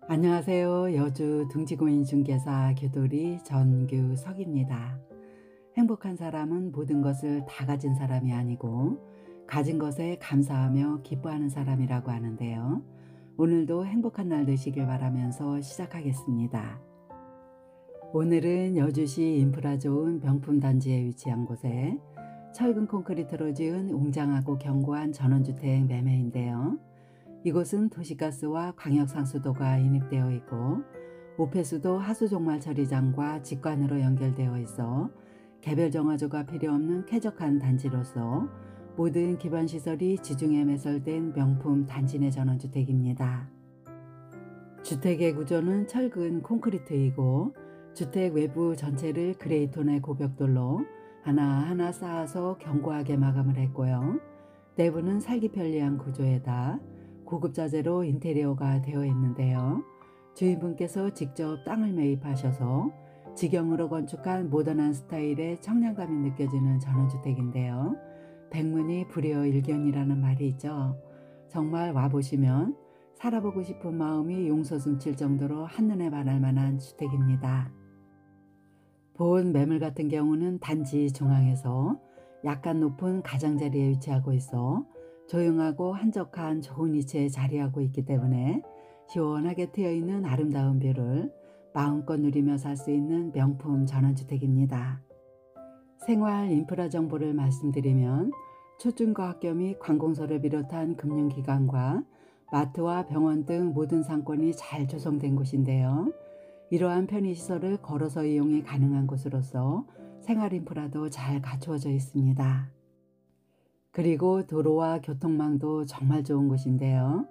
안녕하세요. 여주 둥지고인중개사 교돌이 전규석입니다. 행복한 사람은 모든 것을 다 가진 사람이 아니고 가진 것에 감사하며 기뻐하는 사람이라고 하는데요. 오늘도 행복한 날 되시길 바라면서 시작하겠습니다. 오늘은 여주시 인프라 좋은 명품단지에 위치한 곳에 철근 콘크리트로 지은 웅장하고 견고한 전원주택 매매인데요. 이곳은 도시가스와 광역상수도가 인입되어 있고 오폐수도 하수종말 처리장과 직관으로 연결되어 있어 개별 정화조가 필요 없는 쾌적한 단지로서 모든 기반시설이 지중해 매설된 명품 단지 내 전원주택입니다. 주택의 구조는 철근 콘크리트이고 주택 외부 전체를 그레이톤의 고벽돌로 하나하나 쌓아서 견고하게 마감을 했고요. 내부는 살기 편리한 구조에다 고급 자재로 인테리어가 되어 있는데요. 주인분께서 직접 땅을 매입하셔서 직영으로 건축한 모던한 스타일의 청량감이 느껴지는 전원주택인데요. 백문이 불여일견이라는 말이 있죠. 정말 와보시면 살아보고 싶은 마음이 용솟음칠 정도로 한눈에 반할 만한 주택입니다. 본 매물 같은 경우는 단지 중앙에서 약간 높은 가장자리에 위치하고 있어 조용하고 한적한 좋은 위치에 자리하고 있기 때문에 시원하게 트여있는 아름다운 뷰를 마음껏 누리며 살 수 있는 명품 전원주택입니다. 생활 인프라 정보를 말씀드리면 초중고 학교 및 관공서를 비롯한 금융기관과 마트와 병원 등 모든 상권이 잘 조성된 곳인데요. 이러한 편의시설을 걸어서 이용이 가능한 곳으로서 생활 인프라도 잘 갖추어져 있습니다. 그리고 도로와 교통망도 정말 좋은 곳인데요.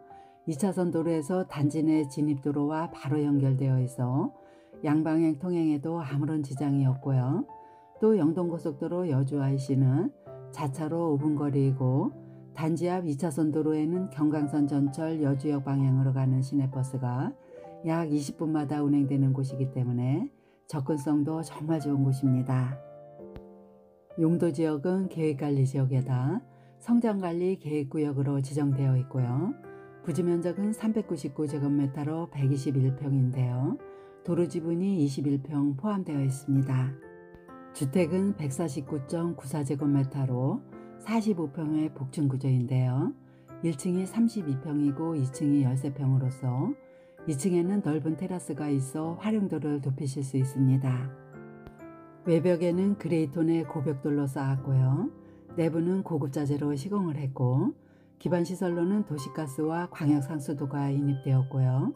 2차선 도로에서 단지 내 진입도로와 바로 연결되어 있어 양방향 통행에도 아무런 지장이 없고요. 또 영동고속도로 여주 IC는 자차로 5분 거리이고 단지 앞 2차선 도로에는 경강선 전철 여주역 방향으로 가는 시내버스가 약 20분마다 운행되는 곳이기 때문에 접근성도 정말 좋은 곳입니다. 용도 지역은 계획관리 지역에다 성장관리 계획구역으로 지정되어 있고요. 부지 면적은 399제곱미터로 121평인데요. 도로 지분이 21평 포함되어 있습니다. 주택은 149.94제곱미터로 45평의 복층 구조인데요. 1층이 32평이고 2층이 13평으로서 2층에는 넓은 테라스가 있어 활용도를 높이실 수 있습니다. 외벽에는 그레이톤의 고벽돌로 쌓았고요. 내부는 고급 자재로 시공을 했고 기반시설로는 도시가스와 광역상수도가 인입되었고요.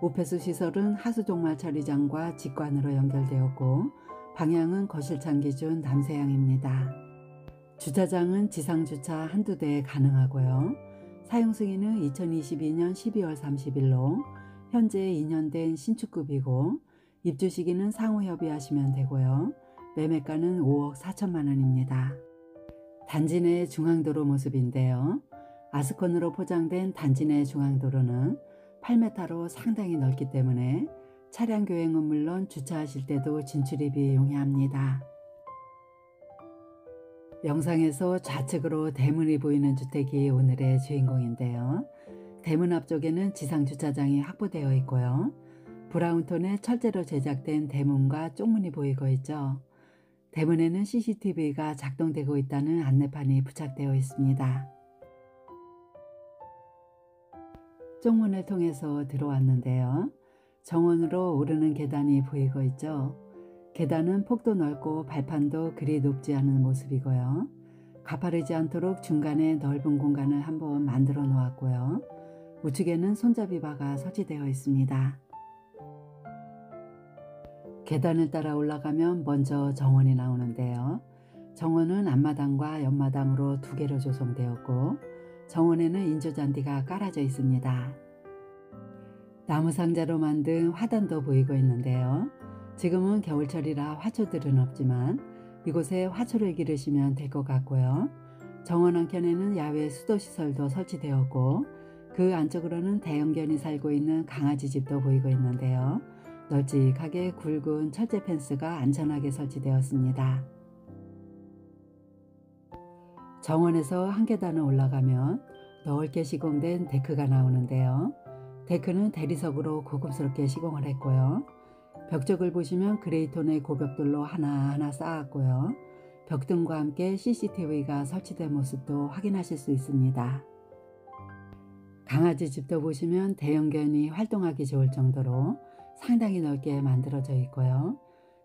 오폐수 시설은 하수종말 처리장과 직관으로 연결되었고 방향은 거실창 기준 남서향입니다. 주차장은 지상주차 한두 대 가능하고요. 사용승인은 2022년 12월 30일로 현재 2년 된 신축급이고 입주 시기는 상호 협의하시면 되고요. 매매가는 5억 4천만 원입니다. 단지 내 중앙도로 모습인데요. 아스콘으로 포장된 단지 내 중앙도로는 8m로 상당히 넓기 때문에 차량 교행은 물론 주차하실 때도 진출입이 용이합니다. 영상에서 좌측으로 대문이 보이는 주택이 오늘의 주인공인데요. 대문 앞쪽에는 지상주차장이 확보되어 있고요. 브라운톤의 철제로 제작된 대문과 쪽문이 보이고 있죠. 대문에는 CCTV가 작동되고 있다는 안내판이 부착되어 있습니다. 쪽문을 통해서 들어왔는데요. 정원으로 오르는 계단이 보이고 있죠. 계단은 폭도 넓고 발판도 그리 높지 않은 모습이고요. 가파르지 않도록 중간에 넓은 공간을 한번 만들어 놓았고요. 우측에는 손잡이 바가 설치되어 있습니다. 계단을 따라 올라가면 먼저 정원이 나오는데요. 정원은 앞마당과 옆마당으로 두 개로 조성되었고 정원에는 인조잔디가 깔아져 있습니다. 나무 상자로 만든 화단도 보이고 있는데요. 지금은 겨울철이라 화초들은 없지만 이곳에 화초를 기르시면 될 것 같고요. 정원 한켠에는 야외 수도시설도 설치되었고 그 안쪽으로는 대형견이 살고 있는 강아지 집도 보이고 있는데요. 널찍하게 굵은 철제 펜스가 안전하게 설치되었습니다. 정원에서 한 계단을 올라가면 넓게 시공된 데크가 나오는데요. 데크는 대리석으로 고급스럽게 시공을 했고요. 벽쪽을 보시면 그레이톤의 고벽돌로 하나하나 쌓았고요. 벽등과 함께 CCTV가 설치된 모습도 확인하실 수 있습니다. 강아지 집도 보시면 대형견이 활동하기 좋을 정도로 상당히 넓게 만들어져 있고요.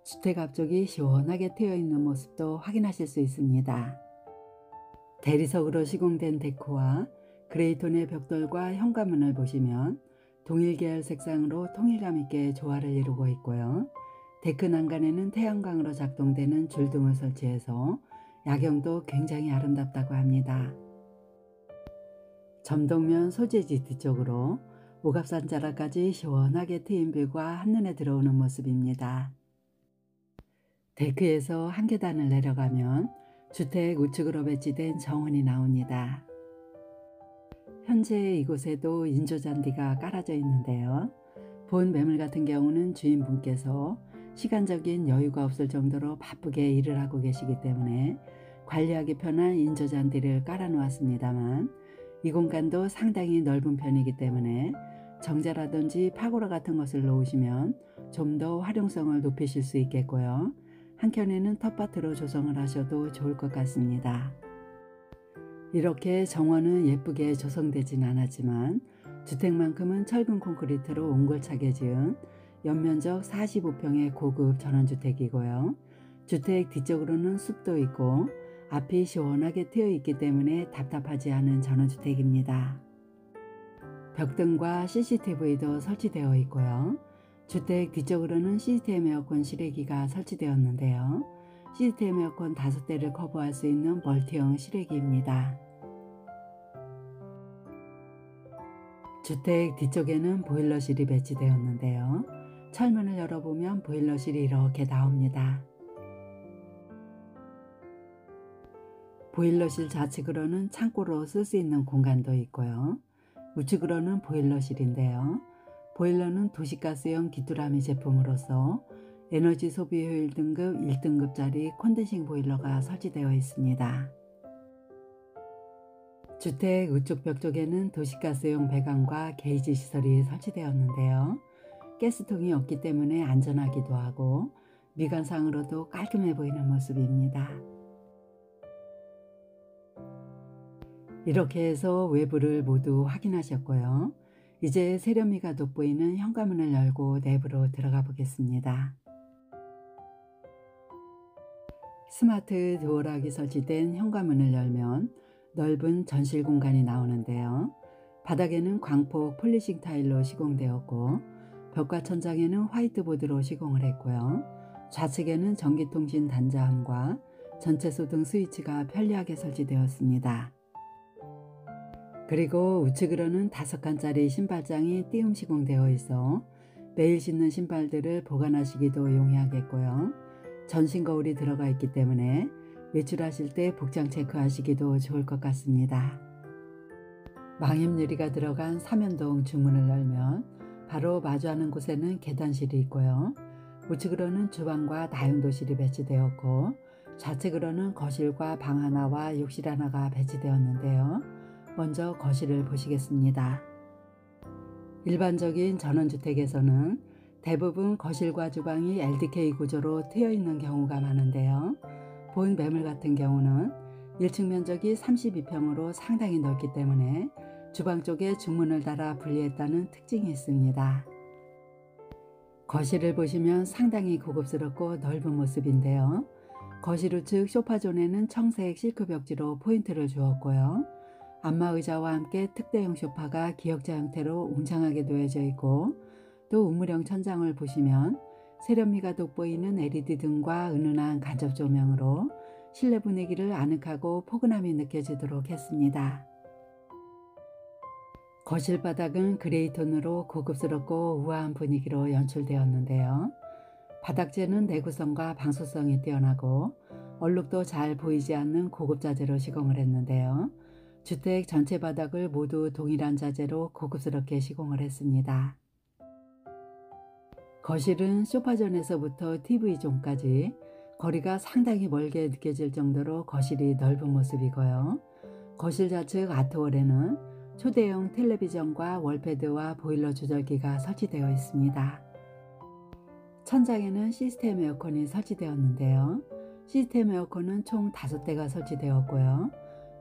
주택 앞쪽이 시원하게 트여 있는 모습도 확인하실 수 있습니다. 대리석으로 시공된 데코와 그레이톤의 벽돌과 현관문을 보시면 동일 계열 색상으로 통일감 있게 조화를 이루고 있고요. 데크 난간에는 태양광으로 작동되는 줄등을 설치해서 야경도 굉장히 아름답다고 합니다. 점동면 소재지 뒤쪽으로 오갑산 자락까지 시원하게 트인 뷰가 한눈에 들어오는 모습입니다. 데크에서 한 계단을 내려가면 주택 우측으로 배치된 정원이 나옵니다. 현재 이곳에도 인조잔디가 깔아져 있는데요. 본 매물 같은 경우는 주인분께서 시간적인 여유가 없을 정도로 바쁘게 일을 하고 계시기 때문에 관리하기 편한 인조잔디를 깔아 놓았습니다만, 이 공간도 상당히 넓은 편이기 때문에 정자라든지 파고라 같은 것을 놓으시면 좀 더 활용성을 높이실 수 있겠고요. 한켠에는 텃밭으로 조성을 하셔도 좋을 것 같습니다. 이렇게 정원은 예쁘게 조성되진 않았지만 주택만큼은 철근 콘크리트로 옹골차게 지은 연면적 45평의 고급 전원주택이고요. 주택 뒤쪽으로는 숲도 있고 앞이 시원하게 트여 있기 때문에 답답하지 않은 전원주택입니다. 벽등과 CCTV도 설치되어 있고요. 주택 뒤쪽으로는 시스템 에어컨 실외기가 설치되었는데요. 시스템 에어컨 5대를 커버할 수 있는 멀티형 실외기입니다. 주택 뒤쪽에는 보일러실이 배치되었는데요. 철문을 열어보면 보일러실이 이렇게 나옵니다. 보일러실 좌측으로는 창고로 쓸 수 있는 공간도 있고요. 우측으로는 보일러실인데요. 보일러는 도시가스용 기뚜라미 제품으로서 에너지 소비 효율 등급 1등급짜리 콘덴싱 보일러가 설치되어 있습니다. 주택 우측 벽 쪽에는 도시가스용 배관과 게이지 시설이 설치되었는데요. 가스통이 없기 때문에 안전하기도 하고 미관상으로도 깔끔해 보이는 모습입니다. 이렇게 해서 외부를 모두 확인하셨고요. 이제 세련미가 돋보이는 현관문을 열고 내부로 들어가 보겠습니다. 스마트 도어락이 설치된 현관문을 열면 넓은 전실 공간이 나오는데요. 바닥에는 광폭 폴리싱 타일로 시공되었고 벽과 천장에는 화이트보드로 시공을 했고요. 좌측에는 전기통신 단자함과 전체소 등 스위치가 편리하게 설치되었습니다. 그리고 우측으로는 5칸짜리 신발장이 띄움 시공되어 있어 매일 신는 신발들을 보관하시기도 용이하겠고요. 전신 거울이 들어가 있기 때문에 외출하실 때 복장 체크하시기도 좋을 것 같습니다. 망임 유리가 들어간 삼연동 중문을 열면 바로 마주하는 곳에는 계단실이 있고요. 우측으로는 주방과 다용도실이 배치되었고 좌측으로는 거실과 방 하나와 욕실 하나가 배치되었는데요. 먼저 거실을 보시겠습니다. 일반적인 전원주택에서는 대부분 거실과 주방이 LDK 구조로 트여 있는 경우가 많은데요. 본 매물 같은 경우는 1층 면적이 32평으로 상당히 넓기 때문에 주방 쪽에 중문을 달아 분리했다는 특징이 있습니다. 거실을 보시면 상당히 고급스럽고 넓은 모습인데요. 거실 우측 소파존에는 청색 실크 벽지로 포인트를 주었고요. 안마의자와 함께 특대형 소파가 기역자 형태로 웅장하게 놓여져 있고 또 우물형 천장을 보시면 세련미가 돋보이는 LED 등과 은은한 간접 조명으로 실내 분위기를 아늑하고 포근함이 느껴지도록 했습니다. 거실 바닥은 그레이톤으로 고급스럽고 우아한 분위기로 연출되었는데요. 바닥재는 내구성과 방수성이 뛰어나고 얼룩도 잘 보이지 않는 고급 자재로 시공을 했는데요. 주택 전체 바닥을 모두 동일한 자재로 고급스럽게 시공을 했습니다. 거실은 소파존에서부터 TV존까지 거리가 상당히 멀게 느껴질 정도로 거실이 넓은 모습이고요. 거실 좌측 아트월에는 초대형 텔레비전과 월패드와 보일러 조절기가 설치되어 있습니다. 천장에는 시스템 에어컨이 설치되었는데요. 시스템 에어컨은 총 5대가 설치되었고요.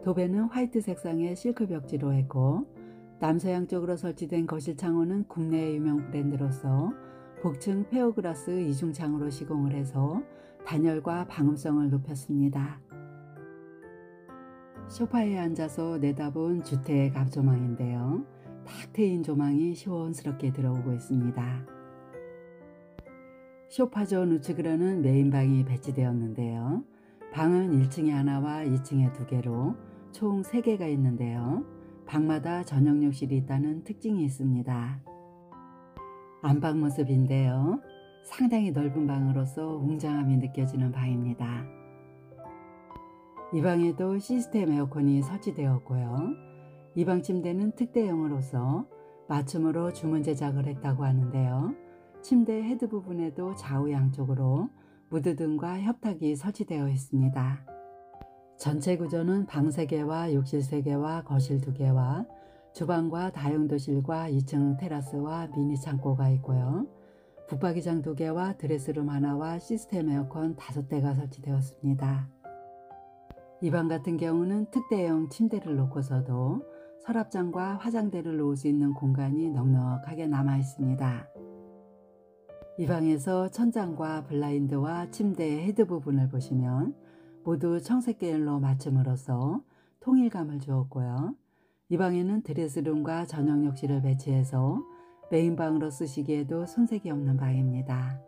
도배는 화이트 색상의 실크 벽지로 했고, 남서양 쪽으로 설치된 거실 창호는 국내의 유명 브랜드로서 복층 페어글라스 이중창으로 시공을 해서 단열과 방음성을 높였습니다. 소파에 앉아서 내다본 주택 앞조망인데요. 탁 트인 조망이 시원스럽게 들어오고 있습니다. 소파존 우측으로는 메인방이 배치되었는데요. 방은 1층에 하나와 2층에 2개로 총 3개가 있는데요. 방마다 전용 욕실이 있다는 특징이 있습니다. 안방 모습인데요. 상당히 넓은 방으로서 웅장함이 느껴지는 방입니다. 이 방에도 시스템 에어컨이 설치되었고요. 이 방 침대는 특대형으로서 맞춤으로 주문 제작을 했다고 하는데요. 침대 헤드 부분에도 좌우 양쪽으로 무드등과 협탁이 설치되어 있습니다. 전체 구조는 방 3개와 욕실 3개와 거실 2개와 주방과 다용도실과 2층 테라스와 미니 창고가 있고요. 붙박이장 2개와 드레스룸 하나와 시스템 에어컨 5대가 설치되었습니다. 이 방 같은 경우는 특대형 침대를 놓고서도 서랍장과 화장대를 놓을 수 있는 공간이 넉넉하게 남아 있습니다. 이 방에서 천장과 블라인드와 침대 헤드 부분을 보시면 모두 청색 계열로 맞춤으로써 통일감을 주었고요. 이 방에는 드레스룸과 전용 욕실을 배치해서 메인방으로 쓰시기에도 손색이 없는 방입니다.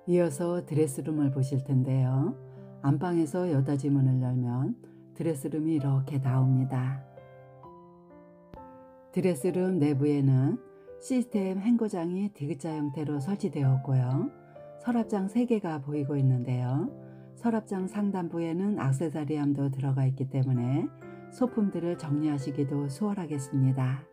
이어서 드레스룸을 보실 텐데요. 안방에서 여닫이 문을 열면 드레스룸이 이렇게 나옵니다. 드레스룸 내부에는 시스템 행거장이 D자 형태로 설치되었고요. 서랍장 3개가 보이고 있는데요. 서랍장 상단부에는 액세서리함도 들어가 있기 때문에 소품들을 정리하시기도 수월하겠습니다.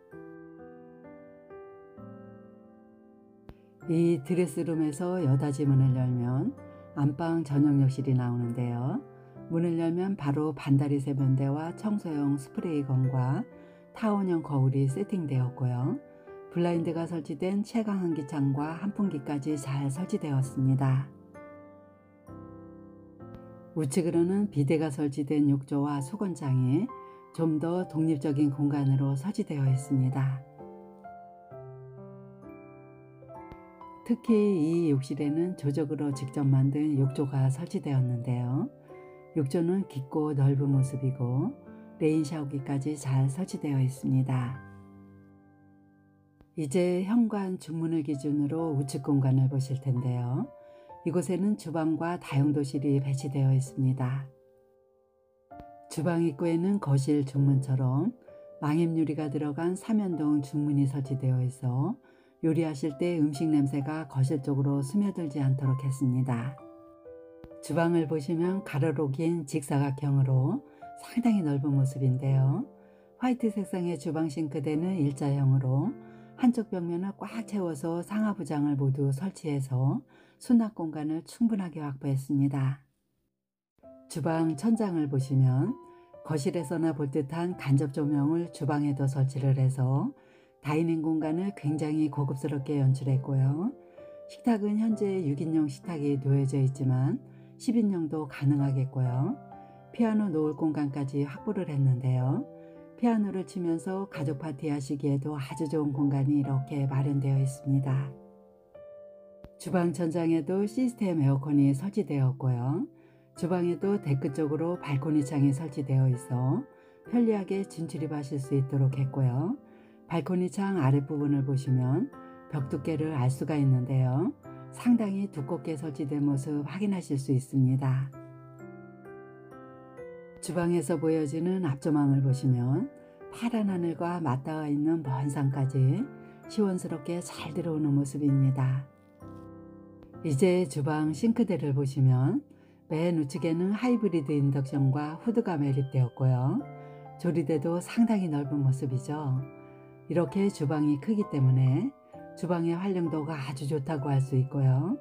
이 드레스룸에서 여닫이 문을 열면 안방 전용 욕실이 나오는데요. 문을 열면 바로 반다리 세면대와 청소용 스프레이건과 타원형 거울이 세팅되었고요. 블라인드가 설치된 채광 환기창과 환풍기까지 잘 설치되었습니다. 우측으로는 비데가 설치된 욕조와 소건장이 좀 더 독립적인 공간으로 설치되어 있습니다. 특히 이 욕실에는 조적으로 직접 만든 욕조가 설치되었는데요. 욕조는 깊고 넓은 모습이고 레인 샤워기까지 잘 설치되어 있습니다. 이제 현관 중문을 기준으로 우측 공간을 보실 텐데요. 이곳에는 주방과 다용도실이 배치되어 있습니다. 주방 입구에는 거실 중문처럼 망입유리가 들어간 삼연동 중문이 설치되어 있어 요리하실 때 음식 냄새가 거실 쪽으로 스며들지 않도록 했습니다. 주방을 보시면 가로로 긴 직사각형으로 상당히 넓은 모습인데요. 화이트 색상의 주방 싱크대는 일자형으로 한쪽 벽면을 꽉 채워서 상하부장을 모두 설치해서 수납 공간을 충분하게 확보했습니다. 주방 천장을 보시면 거실에서나 볼 듯한 간접 조명을 주방에도 설치를 해서 다이닝 공간을 굉장히 고급스럽게 연출했고요. 식탁은 현재 6인용 식탁이 놓여져 있지만 10인용도 가능하겠고요. 피아노 놓을 공간까지 확보를 했는데요. 피아노를 치면서 가족 파티 하시기에도 아주 좋은 공간이 이렇게 마련되어 있습니다. 주방 천장에도 시스템 에어컨이 설치되었고요. 주방에도 데크 쪽으로 발코니 창이 설치되어 있어 편리하게 진출입하실 수 있도록 했고요. 발코니 창 아랫부분을 보시면 벽 두께를 알 수가 있는데요. 상당히 두껍게 설치된 모습 확인하실 수 있습니다. 주방에서 보여지는 앞조망을 보시면 파란 하늘과 맞닿아 있는 먼 산까지 시원스럽게 잘 들어오는 모습입니다. 이제 주방 싱크대를 보시면 맨 우측에는 하이브리드 인덕션과 후드가 매립되었고요. 조리대도 상당히 넓은 모습이죠. 이렇게 주방이 크기 때문에 주방의 활용도가 아주 좋다고 할 수 있고요.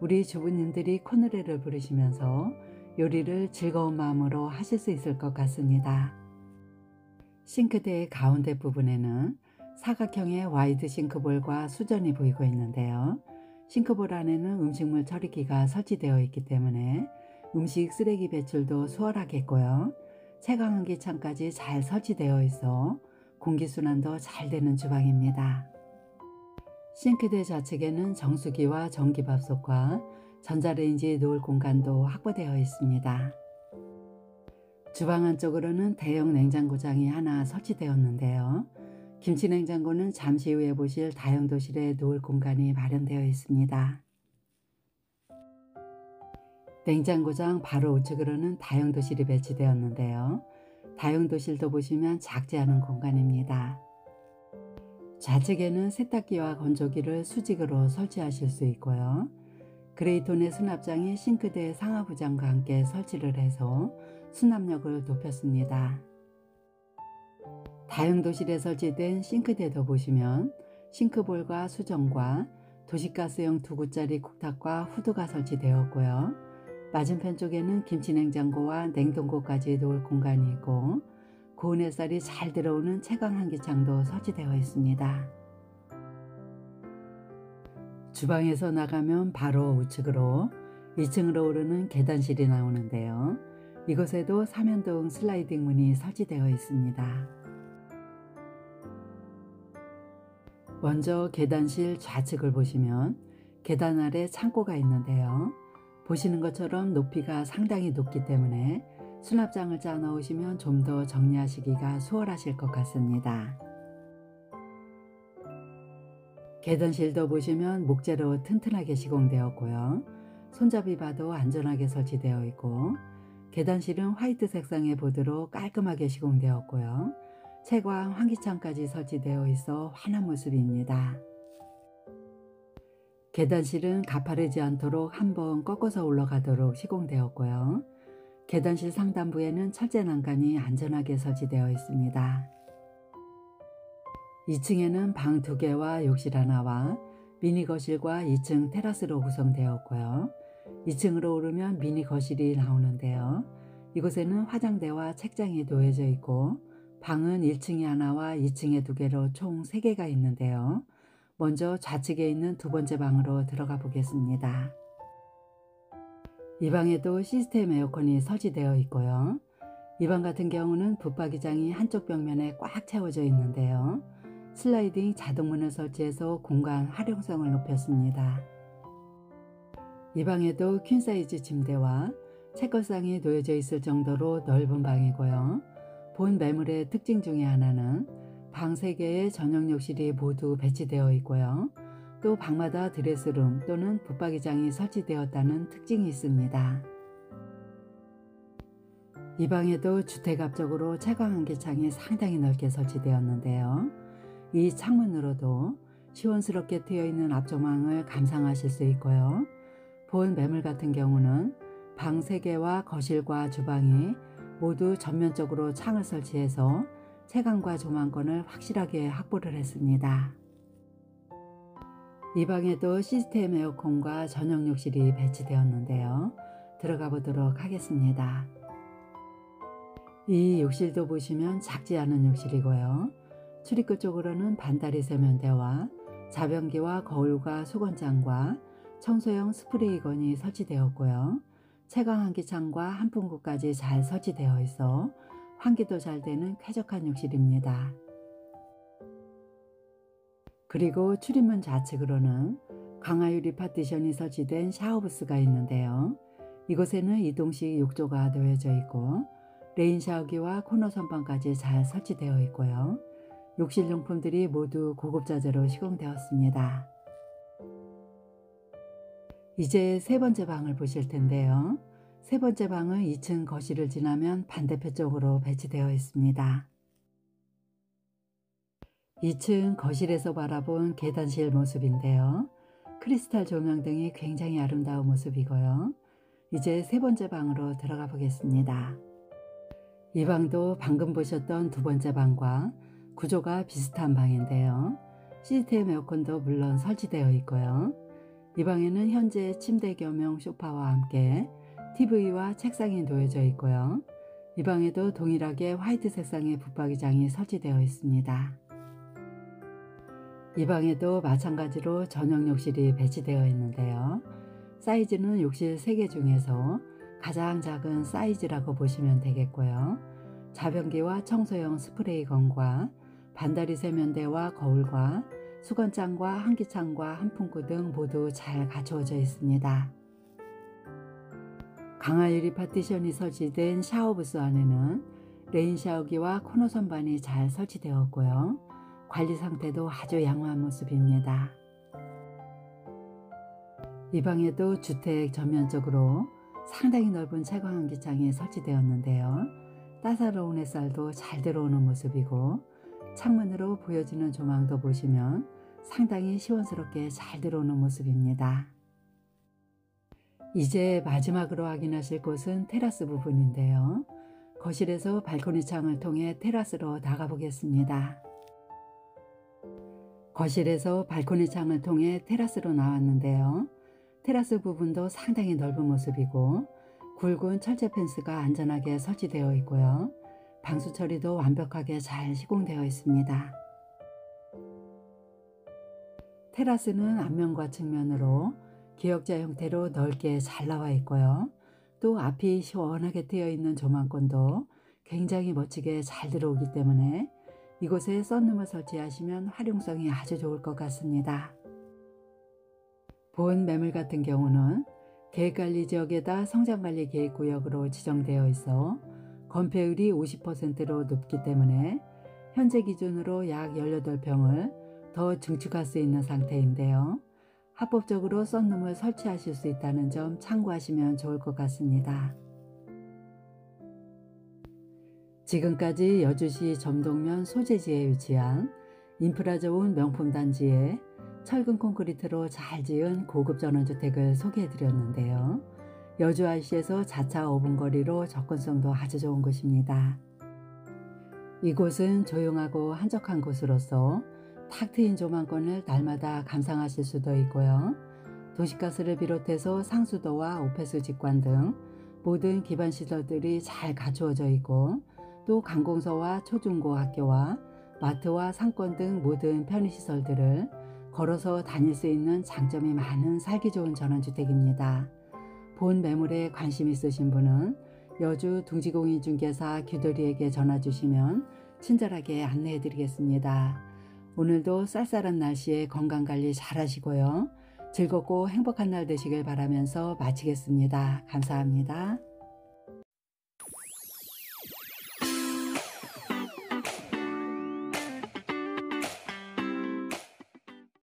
우리 주부님들이 코노래를 부르시면서 요리를 즐거운 마음으로 하실 수 있을 것 같습니다. 싱크대의 가운데 부분에는 사각형의 와이드 싱크볼과 수전이 보이고 있는데요. 싱크볼 안에는 음식물 처리기가 설치되어 있기 때문에 음식 쓰레기 배출도 수월하겠고요. 채광환기 창까지 잘 설치되어 있어 공기순환도 잘 되는 주방입니다. 싱크대 좌측에는 정수기와 전기밥솥과 전자레인지 놓을 공간도 확보되어 있습니다. 주방 안쪽으로는 대형 냉장고장이 하나 설치되었는데요. 김치냉장고는 잠시 후에 보실 다용도실에 놓을 공간이 마련되어 있습니다. 냉장고장 바로 우측으로는 다용도실이 배치되었는데요. 다용도실도 보시면 작지 않은 공간입니다. 좌측에는 세탁기와 건조기를 수직으로 설치하실 수 있고요. 그레이톤의 수납장이 싱크대 상하부장과 함께 설치를 해서 수납력을 높였습니다. 다용도실에 설치된 싱크대도 보시면 싱크볼과 수전과 도시가스용 2구짜리 쿡탑과 후드가 설치되었고요. 맞은편 쪽에는 김치냉장고와 냉동고까지 놓을 공간이 있고 고운 햇살이 잘 들어오는 채광환기창도 설치되어 있습니다. 주방에서 나가면 바로 우측으로 2층으로 오르는 계단실이 나오는데요. 이곳에도 삼연동 슬라이딩 문이 설치되어 있습니다. 먼저 계단실 좌측을 보시면 계단 아래 창고가 있는데요. 보시는 것처럼 높이가 상당히 높기 때문에 수납장을 짜 넣으시면 좀 더 정리하시기가 수월하실 것 같습니다. 계단실도 보시면 목재로 튼튼하게 시공되었고요. 손잡이 바도 안전하게 설치되어 있고 계단실은 화이트 색상의 보드로 깔끔하게 시공되었고요. 채광 환기창까지 설치되어 있어 환한 모습입니다. 계단실은 가파르지 않도록 한번 꺾어서 올라가도록 시공되었고요. 계단실 상단부에는 철제 난간이 안전하게 설치되어 있습니다. 2층에는 방 2개와 욕실 하나와 미니 거실과 2층 테라스로 구성되었고요. 2층으로 오르면 미니 거실이 나오는데요. 이곳에는 화장대와 책장이 놓여져 있고 방은 1층에 하나와 2층에 2개로 총 3개가 있는데요. 먼저 좌측에 있는 두 번째 방으로 들어가 보겠습니다. 이 방에도 시스템 에어컨이 설치되어 있고요. 이 방 같은 경우는 붙박이장이 한쪽 벽면에 꽉 채워져 있는데요. 슬라이딩 자동문을 설치해서 공간 활용성을 높였습니다. 이 방에도 퀸사이즈 침대와 책걸상이 놓여져 있을 정도로 넓은 방이고요. 본 매물의 특징 중에 하나는 방 3개의 전용 욕실이 모두 배치되어 있고요. 또 방마다 드레스룸 또는 붙박이장이 설치되었다는 특징이 있습니다. 이 방에도 주택 앞쪽으로 채광환기창이 상당히 넓게 설치되었는데요. 이 창문으로도 시원스럽게 트여있는 앞조망을 감상하실 수 있고요. 본 매물 같은 경우는 방 3개와 거실과 주방이 모두 전면적으로 창을 설치해서 채광과 조망권을 확실하게 확보를 했습니다. 이 방에도 시스템 에어컨과 전용 욕실이 배치되었는데요. 들어가 보도록 하겠습니다. 이 욕실도 보시면 작지 않은 욕실이고요. 출입구 쪽으로는 반다리 세면대와 자변기와 거울과 수건장과 청소용 스프레이건이 설치되었고요. 채광환기창과 한풍구까지 잘 설치되어 있어 환기도 잘 되는 쾌적한 욕실입니다. 그리고 출입문 좌측으로는 강화유리 파티션이 설치된 샤워부스가 있는데요. 이곳에는 이동식 욕조가 놓여져 있고 레인 샤워기와 코너 선반까지 잘 설치되어 있고요. 욕실 용품들이 모두 고급 자재로 시공되었습니다. 이제 세 번째 방을 보실 텐데요. 세 번째 방은 2층 거실을 지나면 반대편 쪽으로 배치되어 있습니다. 2층 거실에서 바라본 계단실 모습인데요. 크리스탈 조명 등이 굉장히 아름다운 모습이고요. 이제 세 번째 방으로 들어가 보겠습니다. 이 방도 방금 보셨던 두 번째 방과 구조가 비슷한 방인데요. 시스템 에어컨도 물론 설치되어 있고요. 이 방에는 현재 침대 겸용 소파와 함께 TV와 책상이 놓여져 있고요. 이 방에도 동일하게 화이트 색상의 붙박이장이 설치되어 있습니다. 이 방에도 마찬가지로 전용 욕실이 배치되어 있는데요. 사이즈는 욕실 3개 중에서 가장 작은 사이즈라고 보시면 되겠고요. 자변기와 청소용 스프레이건과 반다리 세면대와 거울과 수건장과 환기창과 한풍구 등 모두 잘 갖추어져 있습니다. 강화 유리 파티션이 설치된 샤워부스 안에는 레인 샤워기와 코너 선반이 잘 설치되었고요. 관리 상태도 아주 양호한 모습입니다. 이 방에도 주택 전면적으로 상당히 넓은 채광 환기창이 설치되었는데요. 따사로운 햇살도 잘 들어오는 모습이고 창문으로 보여지는 조망도 보시면 상당히 시원스럽게 잘 들어오는 모습입니다. 이제 마지막으로 확인하실 곳은 테라스 부분인데요. 거실에서 발코니 창을 통해 테라스로 나가 보겠습니다. 거실에서 발코니 창을 통해 테라스로 나왔는데요. 테라스 부분도 상당히 넓은 모습이고 굵은 철제 펜스가 안전하게 설치되어 있고요. 방수 처리도 완벽하게 잘 시공되어 있습니다. 테라스는 앞면과 측면으로 기역자 형태로 넓게 잘 나와 있고요. 또 앞이 시원하게 트여 있는 조망권도 굉장히 멋지게 잘 들어오기 때문에 이곳에 썬룸을 설치하시면 활용성이 아주 좋을 것 같습니다. 본 매물 같은 경우는 계획관리 지역에다 성장관리 계획구역으로 지정되어 있어 건폐율이 50%로 높기 때문에 현재 기준으로 약 18평을 더 증축할 수 있는 상태인데요. 합법적으로 썬룸을 설치하실 수 있다는 점 참고하시면 좋을 것 같습니다. 지금까지 여주시 점동면 소재지에 위치한 인프라 좋은 명품 단지에 철근 콘크리트로 잘 지은 고급 전원주택을 소개해 드렸는데요. 여주 IC에서 자차 5분 거리로 접근성도 아주 좋은 곳입니다. 이곳은 조용하고 한적한 곳으로서 탁 트인 조망권을 날마다 감상하실 수도 있고요. 도시가스를 비롯해서 상수도와 오폐수 직관 등 모든 기반 시설들이 잘 갖추어져 있고 또 관공서와 초중고 학교와 마트와 상권 등 모든 편의시설들을 걸어서 다닐 수 있는 장점이 많은 살기 좋은 전원주택입니다. 본 매물에 관심 있으신 분은 여주 둥지공인중개사 규돌이에게 전화 주시면 친절하게 안내해 드리겠습니다. 오늘도 쌀쌀한 날씨에 건강관리 잘 하시고요. 즐겁고 행복한 날 되시길 바라면서 마치겠습니다. 감사합니다.